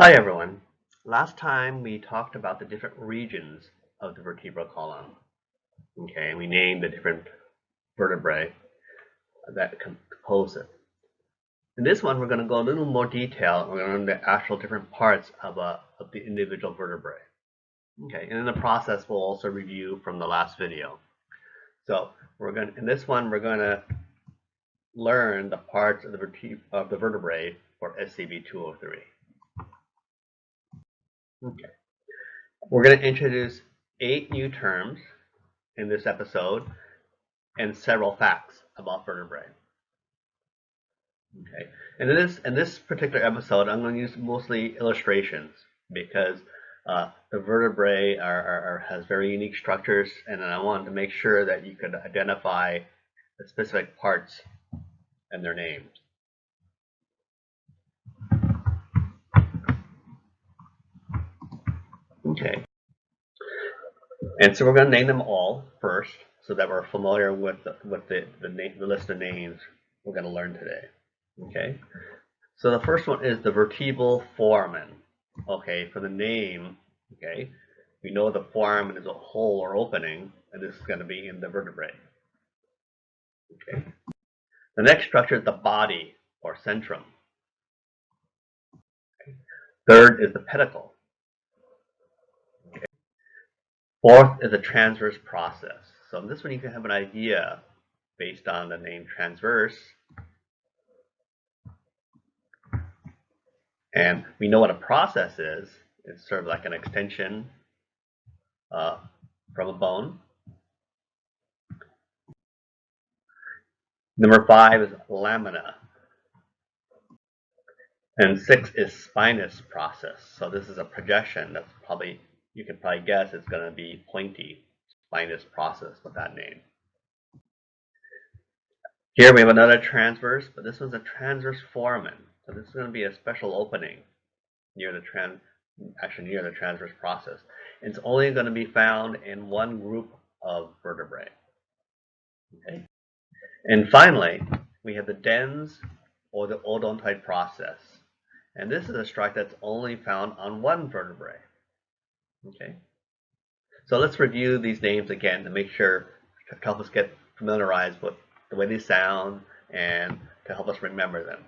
Hi everyone. Last time we talked about the different regions of the vertebral column. Okay, and we named the different vertebrae that compose it. In this one, we're going to go a little more detail. We're going to learn the actual different parts of the individual vertebrae. Okay, and in the process, we'll also review from the last video. So in this one, we're going to learn the parts of the vertebrae for SCB 203. Okay. We're going to introduce 8 new terms in this episode and several facts about vertebrae. Okay, and in this particular episode, I'm going to use mostly illustrations because the vertebrae has very unique structures, and I wanted to make sure that you could identify the specific parts and their names. Okay, and so we're going to name them all first, so that we're familiar with the list of names we're going to learn today. Okay, so the first one is the vertebral foramen. Okay, for the name, okay, we know the foramen is a hole or opening, and this is going to be in the vertebrae. Okay, the next structure is the body or centrum. Okay. Third is the pedicle. Okay. Fourth is the transverse process. So in this one, you can have an idea based on the name transverse. And we know what a process is. It's sort of like an extension from a bone. Number 5 is lamina. And 6 is spinous process. So this is a projection that's probably, you can probably guess it's going to be pointy. Spinous process with that name. Here we have another transverse, but this one's a transverse foramen. So this is going to be a special opening near the transverse process. It's only going to be found in one group of vertebrae. Okay. And finally, we have the dens or the odontoid process. And this is a structure that's only found on one vertebrae. Okay. So let's review these names again to make sure, to help us get familiarized with the way they sound and to help us remember them.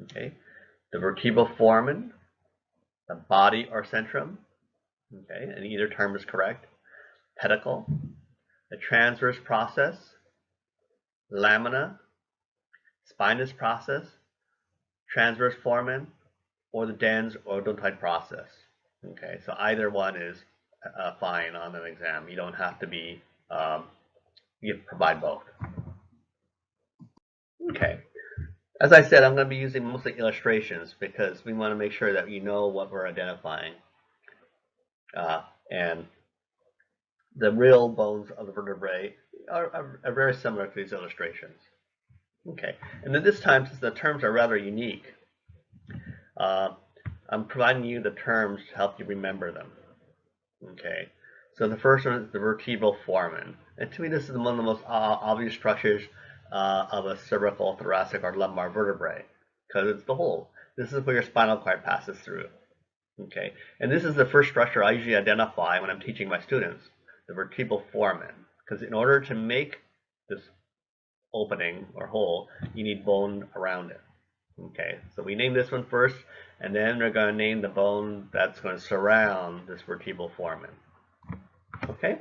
Okay. The vertebral foramen, the body or centrum, okay, and either term is correct. Pedicle, the transverse process, lamina, spinous process, transverse foramen, or the dens or odontoid process. Okay, so either one is fine on an exam. You don't have to be, you provide both. Okay, as I said, I'm going to be using mostly illustrations because we want to make sure that you know what we're identifying. And the real bones of the vertebrae are very similar to these illustrations. Okay, and then this time, since the terms are rather unique, I'm providing you the terms to help you remember them. Okay, so the first one is the vertebral foramen. And to me, this is one of the most obvious structures of a cervical, thoracic, or lumbar vertebrae, because it's the hole. This is where your spinal cord passes through. Okay, and this is the first structure I usually identify when I'm teaching my students, the vertebral foramen, because in order to make this opening or hole, you need bone around it. Okay, so we name this one first, and then we're going to name the bone that's going to surround this vertebral foramen. Okay.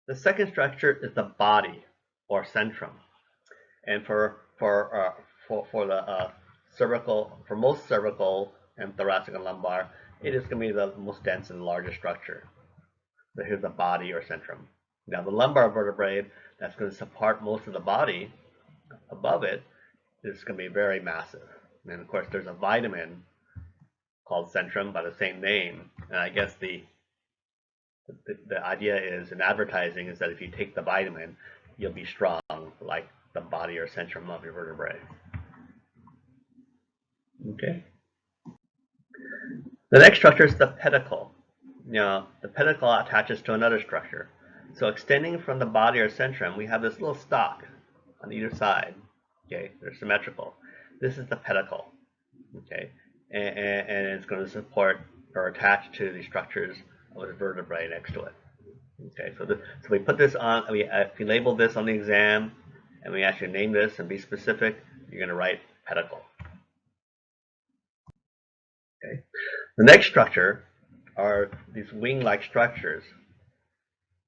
The second structure is the body or centrum, and for the cervical, for most cervical and thoracic and lumbar, it is going to be the most dense and largest structure. So here's the body or centrum. Now the lumbar vertebrae that's going to support most of the body above it is going to be very massive. And of course there's a vitamin called centrum by the same name. And I guess the idea is in advertising is that if you take the vitamin, you'll be strong like the body or centrum of your vertebrae. Okay. The next structure is the pedicle. Now, the pedicle attaches to another structure. So extending from the body or centrum, we have this little stalk on either side. Okay, they're symmetrical. This is the pedicle. Okay, and it's going to support or attach to the structures of the vertebrae next to it. Okay, so we put this on. If we label this on the exam, and we actually name this and be specific, you're going to write pedicle. Okay. The next structure are these wing-like structures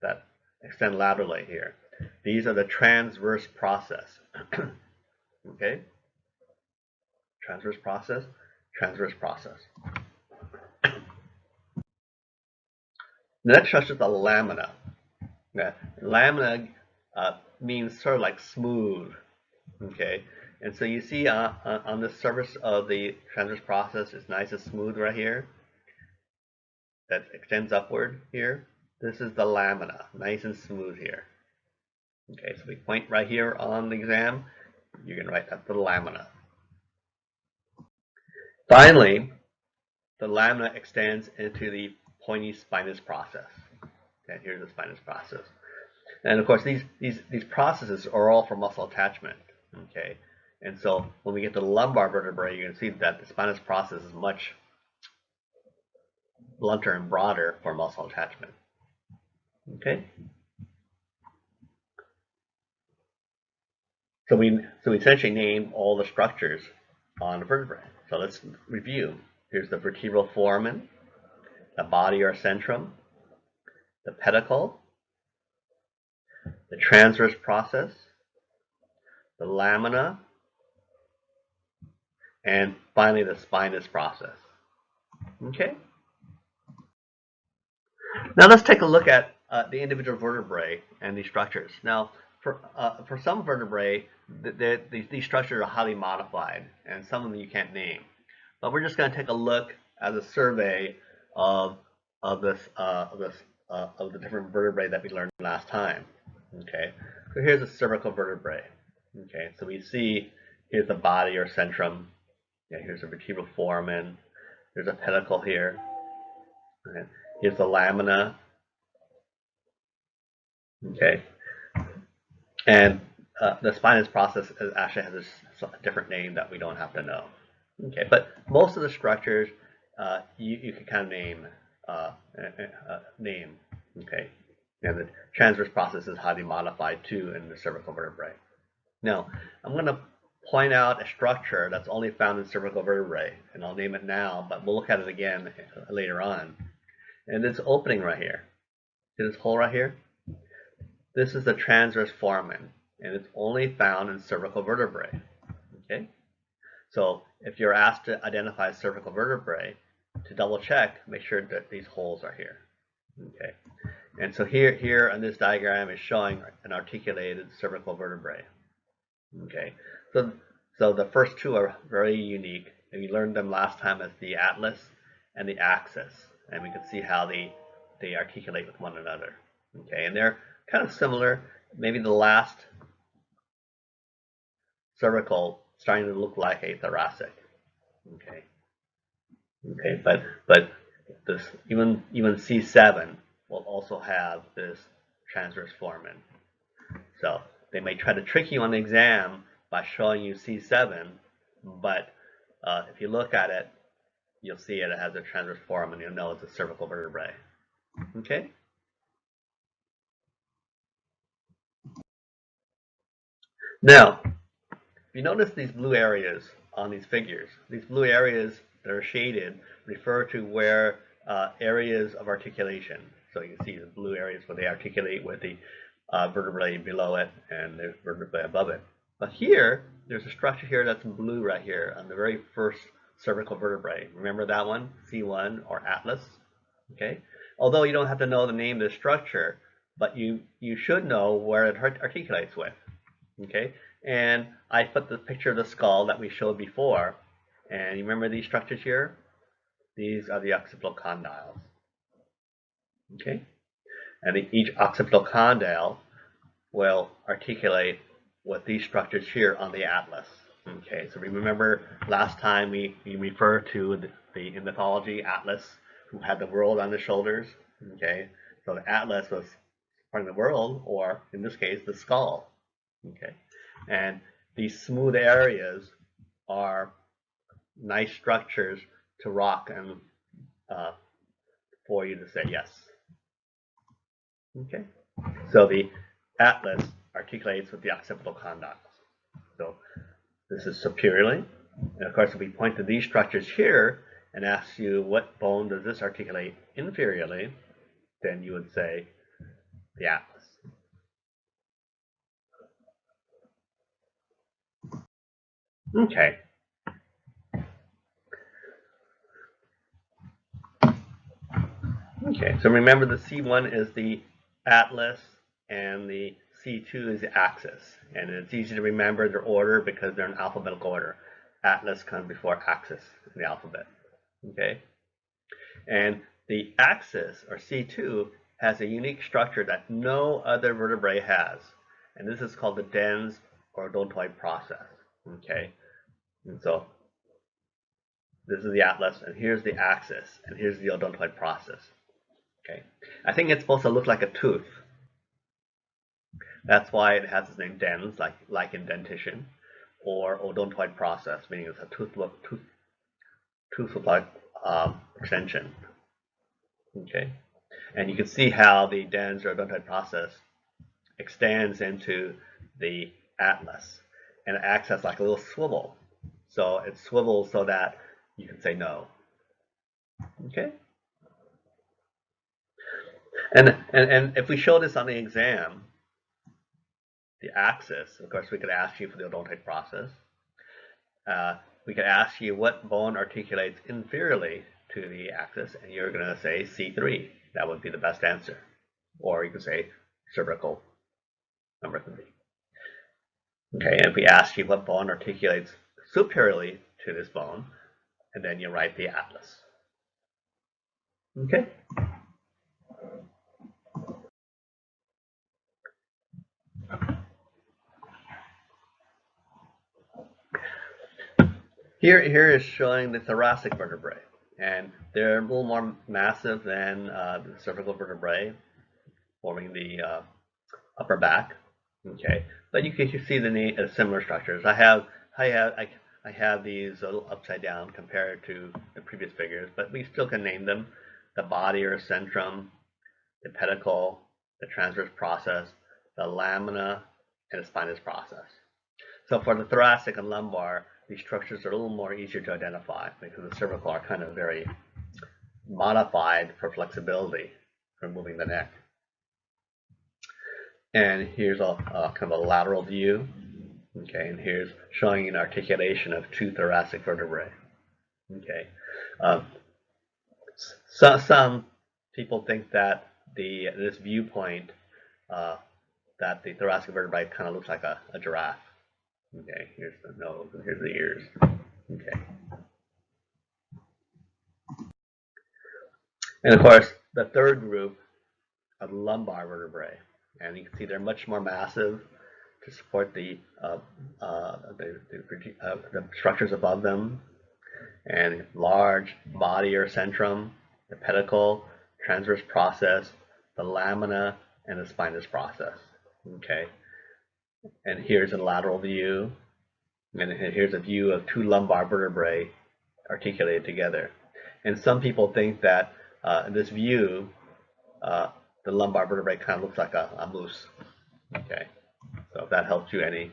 that extend laterally here. These are the transverse process. Okay? Transverse process, transverse process. The next structure is the lamina. Yeah. Lamina means sort of like smooth. Okay? And so you see on the surface of the transverse process, it's nice and smooth right here. That extends upward here. This is the lamina, nice and smooth here. Okay, so we point right here on the exam. You're going to write that's the lamina. Finally, the lamina extends into the pointy spinous process. Okay, here's the spinous process. And of course, these processes are all for muscle attachment. Okay, and so when we get to the lumbar vertebrae, you can see that the spinous process is much blunter and broader for muscle attachment. Okay. So we essentially named all the structures on the vertebrae. So let's review. Here's the vertebral foramen, the body or centrum, the pedicle, the transverse process, the lamina, and finally the spinous process. Okay. Now let's take a look at the individual vertebrae and these structures. Now, for some vertebrae, these structures are highly modified, and some of them you can't name. But we're just going to take a look as a survey of the different vertebrae that we learned last time. Okay, so here's a cervical vertebrae. Okay, so we see here's the body or centrum. Yeah, here's a vertebral foramen. There's a pedicle here. Okay. Here's the lamina. Okay, and the spinous process actually has a different name that we don't have to know. Okay, but most of the structures you can kind of name. Okay, and the transverse process is highly modified too in the cervical vertebrae. Now, I'm going to point out a structure that's only found in cervical vertebrae, and I'll name it now, but we'll look at it again later on. And this opening right here, see this hole right here? This is the transverse foramen, and it's only found in cervical vertebrae. Okay, so if you're asked to identify cervical vertebrae, to double check, make sure that these holes are here. Okay, and so here on this diagram is showing an articulated cervical vertebrae. Okay, so the first two are very unique, and we learned them last time as the atlas and the axis, and we can see how they articulate with one another. Okay, and they're kind of similar. Maybe the last cervical starting to look like a thoracic. Okay, okay, but this even C7 will also have this transverse foramen. So they may try to trick you on the exam by showing you C7, but if you look at it, you'll see it has a transverse foramen. You'll know it's a cervical vertebrae. Okay. Now, if you notice these blue areas on these figures, these blue areas that are shaded refer to where areas of articulation. So you can see the blue areas where they articulate with the vertebrae below it and the vertebrae above it. But here, there's a structure here that's blue right here on the very first cervical vertebrae. Remember that one, C1 or atlas? Okay. Although you don't have to know the name of the structure, but you should know where it articulates with. Okay, and I put the picture of the skull that we showed before, and you remember these structures here? These are the occipital condyles. Okay, and each occipital condyle will articulate with these structures here on the atlas. Okay, so remember last time we referred to the in mythology Atlas, who had the world on his shoulders. Okay, so the atlas was part of the world, or in this case, the skull. Okay, and these smooth areas are nice structures to rock and for you to say yes. Okay, so the atlas articulates with the occipital condyles. So this is superiorly, and of course if we point to these structures here and ask you what bone does this articulate inferiorly, then you would say the atlas. Okay. Okay, so remember the C1 is the atlas and the C2 is the axis. And it's easy to remember their order because they're in alphabetical order. Atlas comes before axis in the alphabet. Okay? And the axis, or C2, has a unique structure that no other vertebrae has. And this is called the dens or odontoid process. Okay? And so this is the atlas, and here's the axis, and here's the odontoid process. Okay, I think it's supposed to look like a tooth. That's why it has its name dens, like in dentition, or odontoid process, meaning it's a tooth-like extension. Okay, and you can see how the dens or odontoid process extends into the atlas, and it acts as like a little swivel. So it swivels so that you can say no. Okay. And if we show this on the exam, the axis, of course, we could ask you for the odontoid process. We could ask you what bone articulates inferiorly to the axis, and you're going to say C3. That would be the best answer. Or you could say cervical, number 3. Okay, and if we ask you what bone articulates superiorly to this bone, and then you write the atlas. Okay. Here is showing the thoracic vertebrae, and they're a little more massive than the cervical vertebrae, forming the upper back. Okay, but you can see the similar structures. I have these a little upside down compared to the previous figures, but we still can name them: the body or centrum, the pedicle, the transverse process, the lamina, and the spinous process. So for the thoracic and lumbar, these structures are a little more easier to identify because the cervical are kind of very modified for flexibility for moving the neck. And here's a kind of a lateral view. Okay, and here's showing an articulation of 2 thoracic vertebrae. Okay, some people think that this viewpoint that the thoracic vertebrae kind of looks like a giraffe. Okay, here's the nose and here's the ears. Okay. And of course, the third group are the lumbar vertebrae. And you can see they're much more massive to support the structures above them. And large body or centrum, the pedicle, transverse process, the lamina, and the spinous process. Okay. And here's a lateral view, and here's a view of 2 lumbar vertebrae articulated together. And some people think that in this view, the lumbar vertebrae kind of looks like a moose. Okay, so if that helps you any,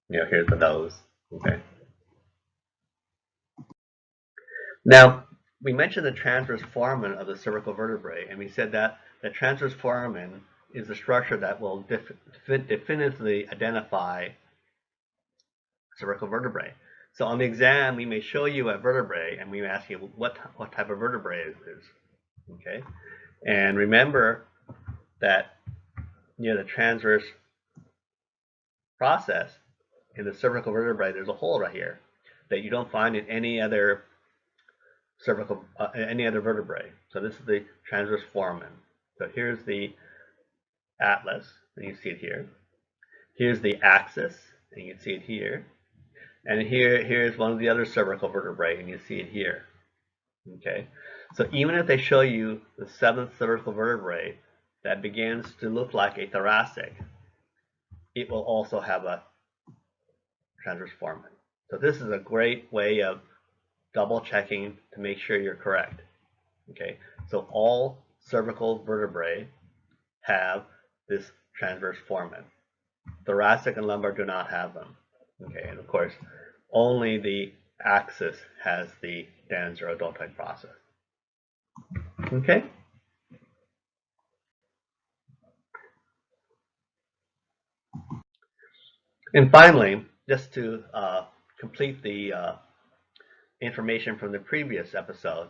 here's the nose. Okay. Now, we mentioned the transverse foramen of the cervical vertebrae, and we said that the transverse foramen is the structure that will definitively identify cervical vertebrae. So on the exam, we may show you a vertebrae, and we may ask you what type of vertebrae it is. Okay, and remember that near the transverse process in the cervical vertebrae, there's a hole right here that you don't find in any other cervical any other vertebrae. So this is the transverse foramen. So here's the atlas, and you see it here. Here's the axis, and you can see it here. And here's one of the other cervical vertebrae, and you see it here. Okay, so even if they show you the 7th cervical vertebrae that begins to look like a thoracic, it will also have a transverse foramen. So this is a great way of double checking to make sure you're correct. Okay, so all cervical vertebrae have this transverse foramen. Thoracic and lumbar do not have them. Okay, and of course, only the axis has the Dan's or adultoid process. Okay. And finally, just to complete the information from the previous episode,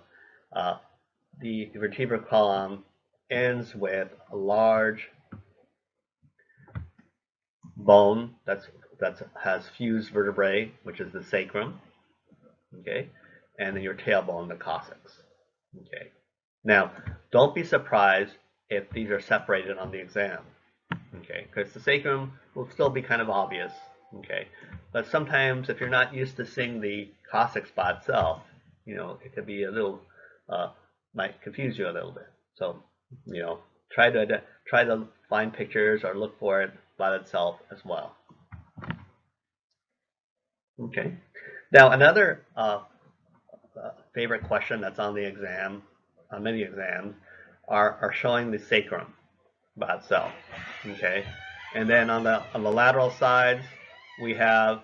the vertebral column ends with a large bone that has fused vertebrae, which is the sacrum, okay, and then your tailbone, the coccyx, okay. Now, don't be surprised if these are separated on the exam, okay, because the sacrum will still be kind of obvious, okay, but sometimes if you're not used to seeing the coccyx by itself, you know, it could be a little, might confuse you a little bit. So, you know, try to find pictures or look for it by itself as well. Okay. Now another favorite question that's on the exam, on many exams, are showing the sacrum by itself. Okay. And then on the lateral sides, we have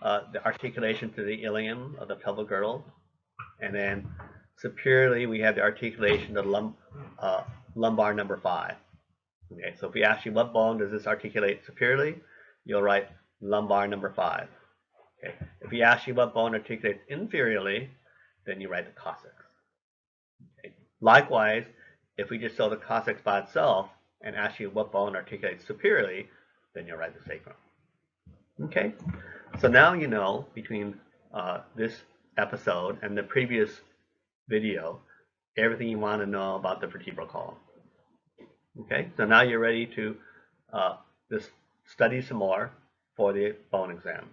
the articulation to the ilium of the pelvic girdle, and then superiorly we have the articulation to the lumbar number 5. Okay, so if we ask you what bone does this articulate superiorly, you'll write lumbar number 5. Okay, if we ask you what bone articulates inferiorly, then you write the coccyx. Okay. Likewise, if we just show the coccyx by itself and ask you what bone articulates superiorly, then you'll write the sacrum. Okay, so now you know between this episode and the previous video everything you want to know about the vertebral column. Okay, so now you're ready to just study some more for the bone exam.